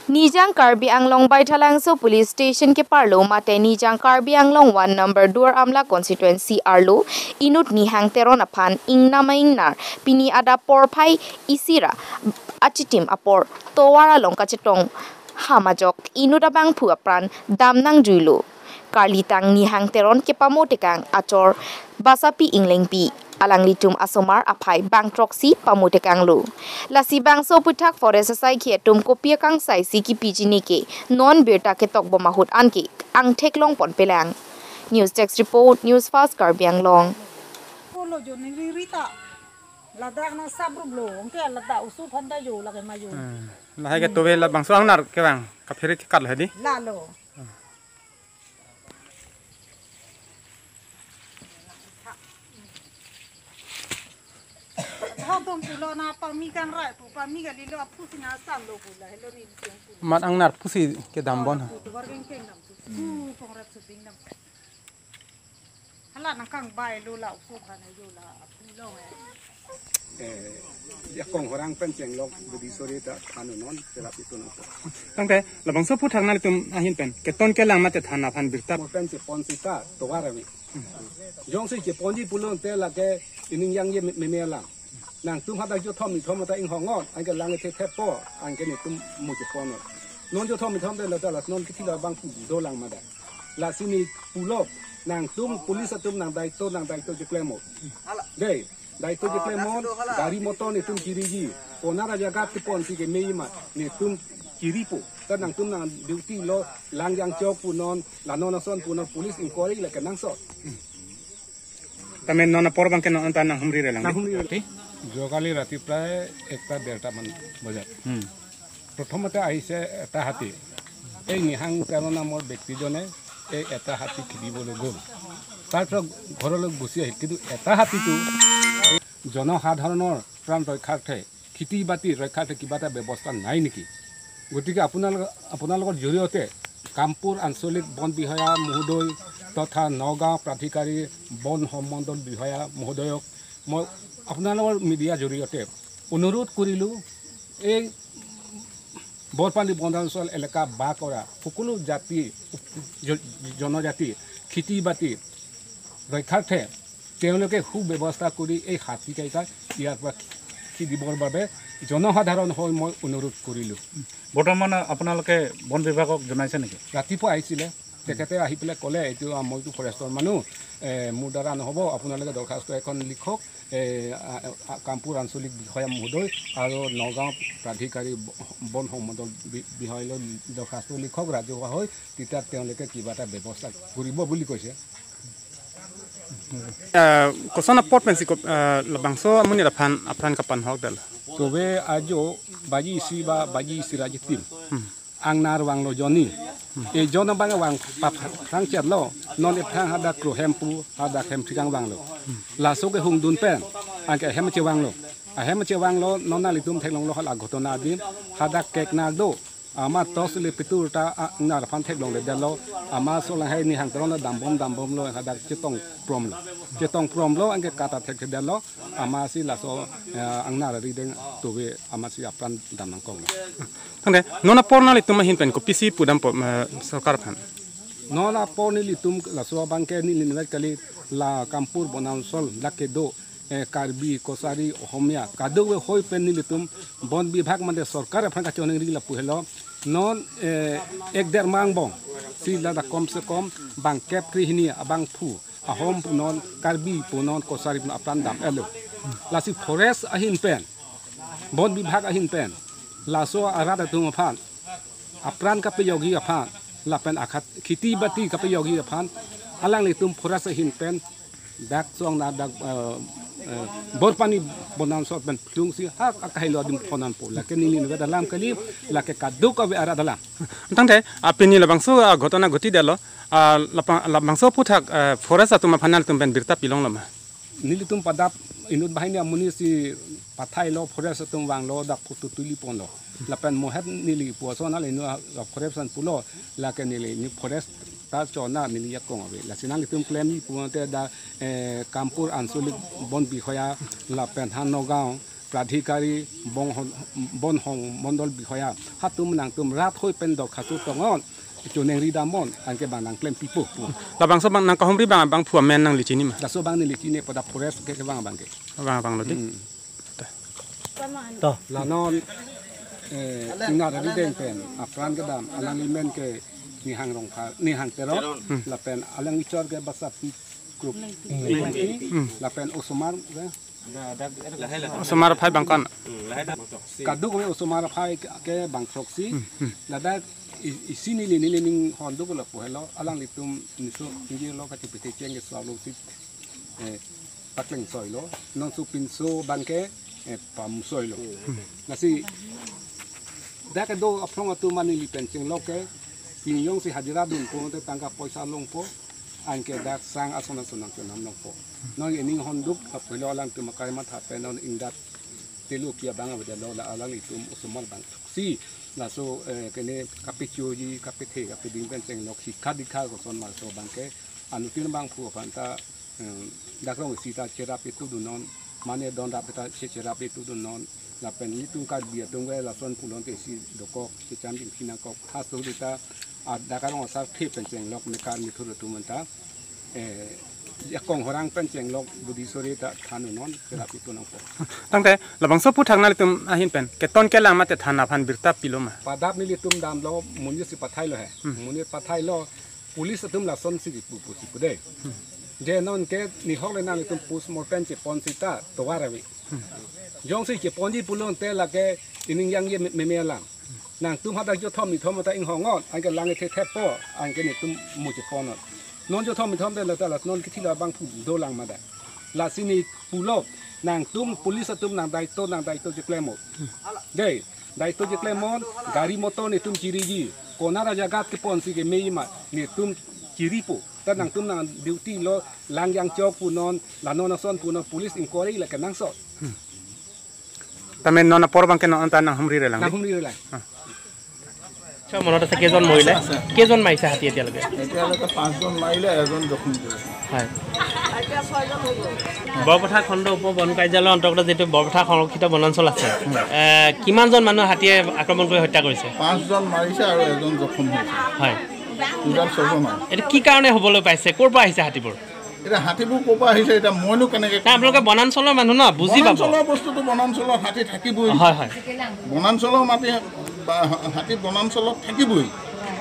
Nijang Karbi Anglong Baithalangso Police Station ke parlo mate Nijang Karbi Anglong 1 number 2 Amla constituency arlo inut nihang teron aphan ingnar pini ada porpai isira achitim apor towara longka chetong hamajok inut abang pu apran damnang juilo karlitang nihang teron ke pamotekang achor basapi inglengpi alang litum asomar apai bang troksi pamotekang lo lasi bang so putak forest sai ki atum kopia kang sai si ki pijini ke non beta ke tok bomahut anki ang theklong pon pelang news text report news fast Karbiang long lo jo ni rita ladak na sabru lo ke lada usu phanda yo la ke mayo la hai ke tobe la bang so angnar ke bang ka pheri kat la di la lo Hatom pulo na pamikan rai pu pamikan lilo apu sina sam lo pula hello ni mat angnar pusi ke dambon tu wargen keng nam tu pongrat su ding nam hala na kang bai lo la usu phana yo la apu lo ya kong orang penceng lok budi sore ta thanu non selap itu na tangte la bang so puthak na tum ahin pen ke ton ke lang mate thana phan birta mo pen se ponsi ta to warami jong se ke ponji pulon te la ke ining yang ye me la nang tum hada jo thom mi thom ta ing hongot an ke lang te the po an ke ni tum mu je pon non jo thom mi thom de la ta la non ki la bang pu do lang ma da la sini pulop nang tum pulis tum nang dai to je klemo dei dai to je klemo dari motor ni tum kiri ji onara jaga ti pon si ke mei ma ni tum kiri pu ta nang tum nang duty lo lang yang chok pu non la non son pu non pulis inquiry la ke nang so tamen nona por bang ke non ta na humri re lang ti যোৱাকালি ৰাতি প্ৰায় 1:30 মান বজাত প্ৰথমতে আহিছে এটা হাতী এই নিহাং তেৰ নামৰ ব্যক্তিজনে এই এটা হাতী খেদিবলৈ গ'ল তাৰপিছত ঘৰলৈ গুচি আহিল কিন্তু এটা হাতীটো জনসাধাৰণৰ প্ৰাণ ৰক্ষাৰ্থে খেতি বাতি ৰক্ষাৰ্থে কিবা এটা ব্যৱস্থা নাই নেকি গতিকে আপোনালোকৰ জৰিয়তে কামপুৰ আঞ্চলিক বন বিষয়া মহোদয় তথা নগাঁও প্ৰাধিকাৰী বন সম্বন্ধৰ বিষয়া মহোদয়ক মই আপোনালোকৰ মিডিয়া জৰিয়তে অনুৰোধ কৰিলোঁ এই বৰপানী বনাঞ্চল এলেকা বাস কৰা সকলো জাতি জনজাতি খেতি বাতি ৰক্ষাৰ্থে তেওঁলোকে সুব্যৱস্থা কৰি এই হাতীকেইটা ইয়াৰ পৰা খেদিবৰ বাবে জনসাধাৰণ হৈ মই অনুৰোধ কৰিলোঁ বৰ্তমান আপোনালোকে বন বিভাগক জনাইছে নেকি ৰাতিপুৱা আহিছিলে তেখেতে আহি পেলাই ক'লে এইটো মইতো ফৰেষ্টৰ মানুহ মোৰ দ্বাৰা নহ'ব আপোনালোকে দৰখাস্ত এখন লিখক কামপুৰ আঞ্চলিক বিষয়া মহোদয় আৰু নগাঁও প্ৰাধিকাৰী বন সম্বন্ধৰ বিষয়লৈ দৰখাস্ত লিখক ৰাজহুৱা হৈ তেতিয়া তেওঁলোকে কিবা এটা ব্যৱস্থা কৰিব বুলি কৈছে kosana pot pensi ko labang so amuni apran kapan hok dal tobe ajo baji isi ba baji siraji tim angnar wang lo joni e jona bang wang pap khang chat lo non e thang hada kro hempu hada hem thikang wang lo la so ke hung dun pen an ke hem che wang lo a hem che wang lo non na litum thelong lo hala gotona din hada kek na do ama tos le pitur ta nar phan thelong le dal lo ama so la hai ni hang tron dam bom lo hada chetong prom lo an ke kata thek dal lo ama si la so angnar ri deng tobe ama si apran dam nang kong tangte nona porna li tum hin pen ko pisi pudam po sarkar phan nona porni li tum la so bang ke ni ni kali la kampur bonansol la ke do karbi kosari homia kado we hoi pen ni li tum bon bibhag mande sarkar aphan ka choning ri la puhelo non ek der mang bong si la da kom se kom bang kep kri hini abang phu ahom non karbi punon kosari apran dam elo la si forest ahin pen bon bibhag ahin pen la so arada tum aphan apran ka pe yogi aphan la pen akhat khiti bati ka pe yogi aphan alang le tum forest ahin pen dak song na dak borpani bonan sot ben plungsi ha ka hilo dim fonan po la ke ni ni dalam kali la ke kadu ka ara dalam tangte apini labang so ghotona goti dalo labang so puthak forest atuma phanal tum ben birta pilong lama nilitum padap inut bahini amuni si pathai lo forest tum wang lo dak putu tuli pon lo lapen mohet nili puaso na le no forest pulo la ke nili ni forest ta chona nili yakong ave la sinang litum claim puante da kampur ansolik bon bihaya la pen han nogao প্ৰাধিকাৰী বন মণ্ডল বিষয়া হাতুম নাংতুম ৰাত হৈ PAN দৰখাস্ত তঙন জনেংৰি দামন আনকে বানাং claim পিপো labang so bang nang kahumri bang phua men nang lichini ma daso bang ni litine pada forest ke bang bangke bang lo di to lanon ingnar adi den pen apran ke dam alang imen ke ni hang rong pha ni hang tero la pen alang ichor ke basap group la pen osomar samar phai bang kan kaduk me osomar phai ke bang proxy la da isini ni ning hondo ko la po hello alang litum niso ngi lo ka ti pete cheng ke sa lo si pakleng soi lo non su pinso banke pam soi lo nasi da ka do apong atu mani li pencheng lo ke pinyong si hajira dun ko te tangka poisa long po anke dak sang asona sonang ke nam long po non ening honduk ka pelo lang tu makai mat ha penon indat telu kia banga beda lo la alang litum usumar bang si na so kene kapitioji kapithe kapiding pencheng lo si kadika ko son mal so bangke anu tin bang pu panta dakrong sita terapi tu dunon mane don da peta terapi tu dunon la pen litung ka bia tungwe la son pulon te si doko ti chamding pina ko haso dita dakarong sa phe pencheng lok me kar mi thuru tu manta yakong horang pencheng lok budi sore ta thanu non terapi tu nang po tangte labang so puthak na litum ahin pen ke ton ke lang ma te thana phan birta piloma padap ni litum dam lo munye si pathai lo he munye pathai lo pulis tum la son si pu si pude je non ke ni hok le na litum pus mor pen che pon si ta to warawi jong si che pon ji pulon te la ke ining yang ye me lang nang tum hada jo thom ni thom ta ing hongot an ke lang the the po an ke ni tum mu che pon non jo thom ni thom te la ta la non ki thi la bang pu do lang ma da la sini pulo nang tum pulis tum nang dai to je klemo de dai to je klemon gari motor ni tum ciriji kona ra jagat ke pon si ke meima ni tum ciripo ta nang tum nang duty lo lang yang chok punon la non son punon pulis inquiry la ke nang so tamen nona por bang ke non ta nang humri re lang nang humri re lang চ মনত আছে কেজন মৰিলে কেজন মাৰিছে হাতী এতিয়ালৈকে এতিয়ালৈকে 5 জন মাৰিলে এজন জখম কৰিছে হয় বৰপথাৰ খণ্ড উপ বন কাৰ্যালয়ৰ অন্তৰ্গত যেটো বৰপথাৰ সংৰক্ষিত বনাঞ্চল আছে কিমানজন মানুহ হাতীয়ে আক্ৰমণ কৰি হত্যা কৰিছে 5 জন মাৰিছে আৰু এজন জখম হৈছে হয় দুজন ছজন এটা কি কাৰণে হ'বলৈ পাইছে ক'ৰ পৰা আহিছে হাতীবোৰ এটা হাতীবোৰ ক'ৰ পৰা আহিছে এটা মইনো কেনেকৈ আপোনালোকে বনাঞ্চলৰ মানুহ ন বুজি পাব বনাঞ্চলৰ বস্তুটো বনাঞ্চলৰ হাতী থাকিবই হয় হয় বনাঞ্চলৰ মাটি হাতী বনাঞ্চলত থাকিবই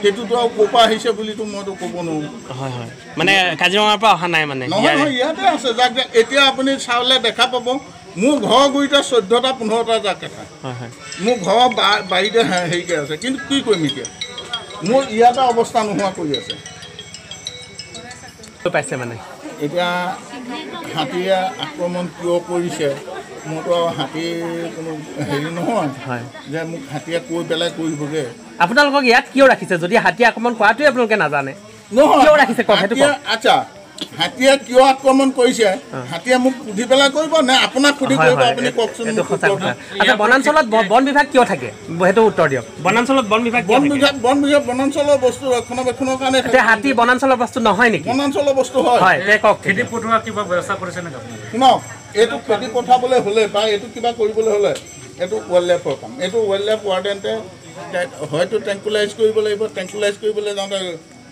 সেইটোতো আৰু ক'ৰ পৰা আহিছে বুলিতো মইতো ক'ব নোৱাৰোঁ হয় হয় মানে কাজিৰঙাৰ পৰা অহা নাই মানে নহয় ইয়াতে আছে যাক এতিয়া আপুনি চাউলে দেখা পাব মোৰ ঘৰ গুৰিতে 14টা 15টা জাক এটা হয় হয় মোৰ ঘৰৰ বাৰীতে হেৰিকে আছে কিন্তু কি কৰিম এতিয়া মোৰ ইয়াতে অৱস্থা নোহোৱা কৰি আছে পাইছে মানে এতিয়া হাতীয়ে আক্ৰমণ কিয় কৰিছে মোৰতো হাতী কোনো হেৰি নহয় যে মোক হাতীয়ে কৈ পেলাই কৰিবগৈ আপোনালোকক ইয়াত কিয় ৰাখিছে যদি হাতী আক্ৰমণ কৰাটোৱে আপোনালোকে নাজানে কিয় ৰাখিছে আচ্ছা হাতীয়ে কিয় আক্ৰমণ কৰিছে হাতীয়ে মোক সুধি পেলাই কৰিব নে আপোনাক সুধি কৰিব আপুনি কওকচোন আচ্ছা বনাঞ্চলত বন বিভাগ কিয় থাকে সেইটো উত্তৰ দিয়ক বনাঞ্চলত বন বিভাগ বনাঞ্চলৰ বস্তু ৰক্ষণাবেক্ষণৰ কাৰণে হাতী বনাঞ্চলৰ বস্তু নহয় নেকি বনাঞ্চলৰ বস্তু হয় খেতি পঠোৱা কিবা ব্যৱস্থা কৰিছে নেকি আপুনি শুনক এইটো খেতি পঠাবলৈ হ'লে বা এইটো কিবা কৰিবলৈ হ'লে এইটো ৱাইল্ড লাইফৰ কাম এইটো ৱাইল্ড লাইফ ৱাৰ্ডেণ্টে হয়তো ট্ৰেংকুলাইজ কৰিব লাগিব ট্ৰেংকুলাইজ কৰিবলৈ যাওঁতে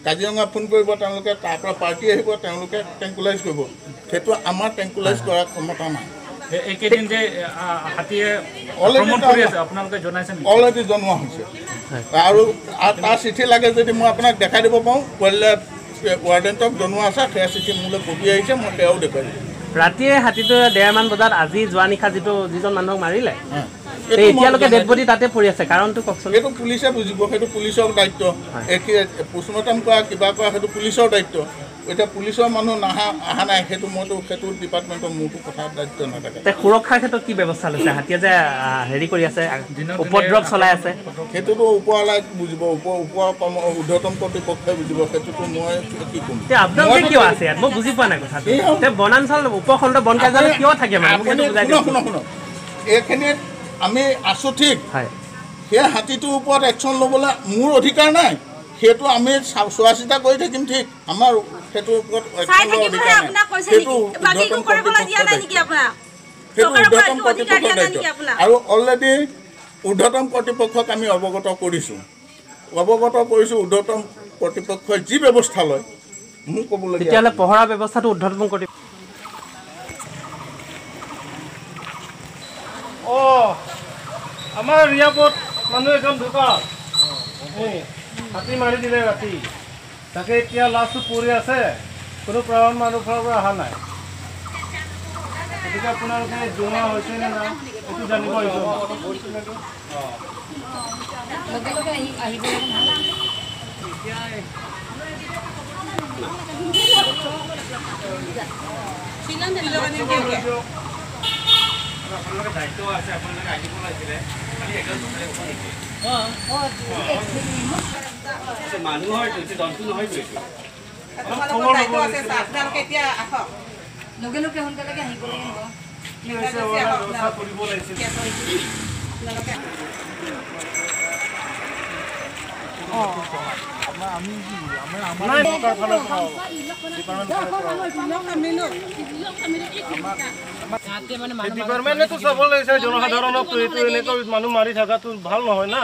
কাজিৰঙা ফোন কৰিব তেওঁলোকে তাৰ পৰা পাৰ্টি আহিব তেওঁলোকে ট্ৰেংকুলাইজ কৰিব সেইটো আমাৰ ট্ৰেংকুলাইজ কৰাৰ ক্ষমতা নাই এইকেইদিন যে হাতীয়ে আক্ৰমণ কৰি আছে আপোনালোকে জনাইছে অলৰেডি জনোৱা হৈছে আৰু তাৰ চিঠি লাগে যদি মই আপোনাক দেখাই দিব পাৰোঁ ৱাইল্ড লাইফ ৱাৰ্ডেণ্টক জনোৱা আছে সেয়া চিঠি মোলৈ কপি আহিছে মই সেয়াও দেখুৱাই দিম ৰাতিয়ে হাতীটো 1:30 বজাত আজি যোৱা নিশা যিজন মানুহক মাৰিলে এতিয়ালৈকে ডেড বডি তাতে পৰি আছে কাৰণটো কওকচোন সেইটো পুলিচে বুজিব সেইটো পুলিচৰ দায়িত্ব পোষ্টমৰ্টম কৰা কিবা কৰা সেইটো পুলিচৰ দায়িত্ব এটা পুলিচৰ মানুহ অহা নাই সেইটো মইতো সেইটো ডিপাৰ্টমেণ্টৰ মোৰতো কথা দায়িত্ব নাথাকে সুৰক্ষাৰ ক্ষেত্ৰত কি ব্যৱস্থা লৈছে হাতীয়ে যে হেৰি কৰি আছে উপদ্ৰৱ চলাই আছে সেইটোতো ওপৰৱালাই বুজিব ঊৰ্ধ্বতম কৰ্তৃপক্ষই বুজিব সেইটোতো মই কি ক'ম আপোনালোকে কিয় আছে মই বুজি পোৱা নাই কথাটো বনাঞ্চল উপখণ্ড বন কাৰ্যালয় কিয় থাকে শুনক এইখিনিত আমি আছোঁ ঠিক সেই হাতীটোৰ ওপৰত একশ্যন ল'বলৈ মোৰ অধিকাৰ নাই সেইটো আমি চোৱা চিতা কৰি থাকিম ঠিক আমাৰ সেইটোৰ ওপৰত একশ্যন লোৱাৰ অধিকাৰ নাই সেইটো সেইটো ঊৰ্ধ্বতম কৰ্তৃপক্ষৰ দায়িত্ব আৰু অলৰেডি ঊৰ্ধ্বতম কৰ্তৃপক্ষক আমি অৱগত কৰিছোঁ ঊৰ্ধ্বতম কৰ্তৃপক্ষই যি ব্যৱস্থা লয় মোক ক'বলৈ তেতিয়াহ'লে পহৰা ব্যৱস্থাটো ঊৰ্ধ্বতম কৰ্তৃপক্ষ আমাৰ ৰিয়াপত মানুহ এজন ঢুকা হাতী মাৰি দিলে ৰাতি তাকে এতিয়া লাষ্টটো পৰি আছে কোনো প্ৰমাণ মানুহৰ পৰা অহা নাই গতিকে আপোনালোকে জমা হৈছে নে নাই এইটো জানিব দায়িত্ব আছে আপোনালোকে আহিব লাগিছিলে মানুহ হয়তো জন্তু নহয়তো লগে লগে সোনকালে আহিব ডিপাৰ্টমেণ্টে চাব লাগিছে জনসাধাৰণক এইটো এনেকৈ মানুহ মাৰি থকাটো ভাল নহয় না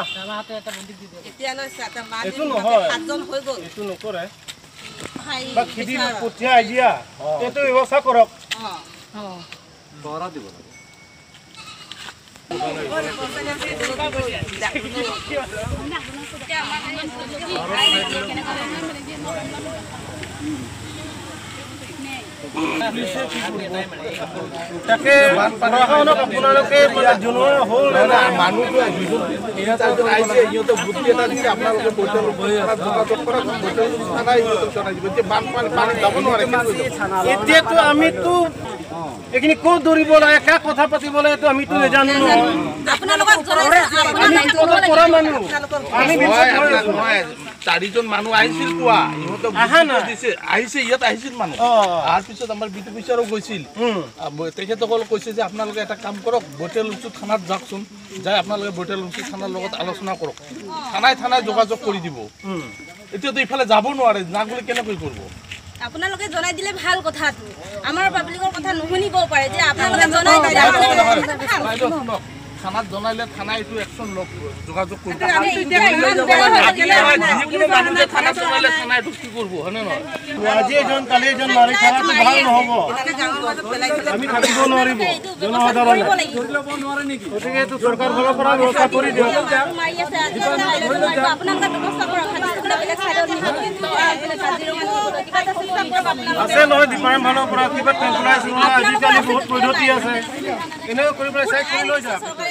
এইটো নহয় এইটো নকৰে বা খেতি কঠীয়া আইডিয়া এইটো ব্যৱস্থা কৰক তাকে প্ৰশাসনক আপোনালোকে জনোৱা হ'ল মানুহটো এতিয়াতো আমিতো এইখিনি ক'ত দৌৰিব লাগে কাক কথা পাতিব লাগে এইটো আমিতো নাজানো নহয় আমি চাৰিজন মানুহ আহিছিল কোৱা আহিছে ইয়াত আহিছিল মানুহ অহাৰ পিছত আমাৰ বিটু পিছাৰো গৈছিল তেখেতসকল কৈছে যে আপোনালোকে এটা কাম কৰক বটেল উঁচু থানাত যাওকচোন যাই আপোনালোকে বটেল উঁচু থানাৰ লগত আলোচনা কৰক থানাই যোগাযোগ কৰি দিব এতিয়াতো ইফালে যাব নোৱাৰে নাগলে কেনেকৈ কৰিব আপোনালোকে জনাই দিলে ভাল কথাটো আমাৰ পাব্লিকৰ কথা নুশুনিব পাৰে যে আপোনালোকে জনাই দিলে থানাত জনাইলে থানাই এইটো একশ্যন যোগাযোগ কৰিব আজি এজন কালি এজন মাৰি থকাটো ভাল নহ'ব আমি থাকিব নোৱাৰিব জনসাধাৰণে গতিকে এইটো চৰকাৰ ফালৰ পৰা ব্যৱস্থা কৰি দিয়ক আছে নহয় ডিপাৰ্টমেণ্ট ফালৰ পৰা কিবা টেম্পৰাইজ আজিকালি বহুত পদ্ধতি আছে এনেও কৰি পেলাই চাই কৰি লৈ যাওক